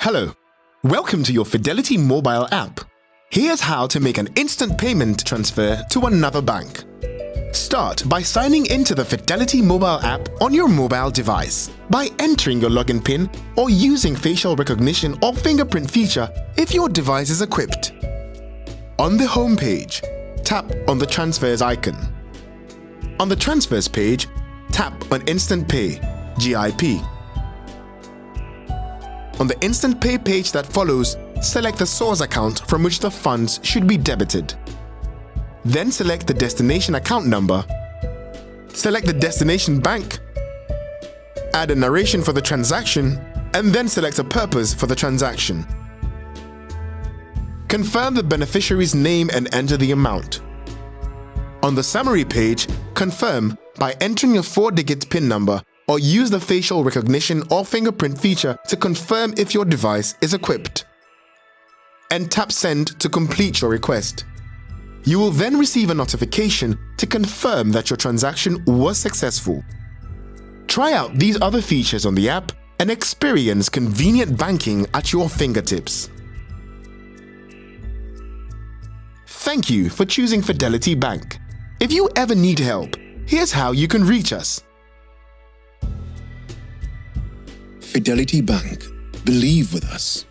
Hello, welcome to your Fidelity mobile app. Here's how to make an instant payment transfer to another bank. Start by signing into the Fidelity mobile app on your mobile device by entering your login PIN or using facial recognition or fingerprint feature if your device is equipped. On the home page, tap on the Transfers icon. On the Transfers page, tap on Instant Pay, GIP. On the Instant Pay page that follows, select the source account from which the funds should be debited. Then select the destination account number, select the destination bank, add a narration for the transaction, and then select a purpose for the transaction. Confirm the beneficiary's name and enter the amount. On the summary page, confirm by entering your 4-digit PIN number or use the facial recognition or fingerprint feature to confirm if your device is equipped. And tap Send to complete your request. You will then receive a notification to confirm that your transaction was successful. Try out these other features on the app and experience convenient banking at your fingertips. Thank you for choosing Fidelity Bank. If you ever need help, here's how you can reach us. Fidelity Bank. Believe with us.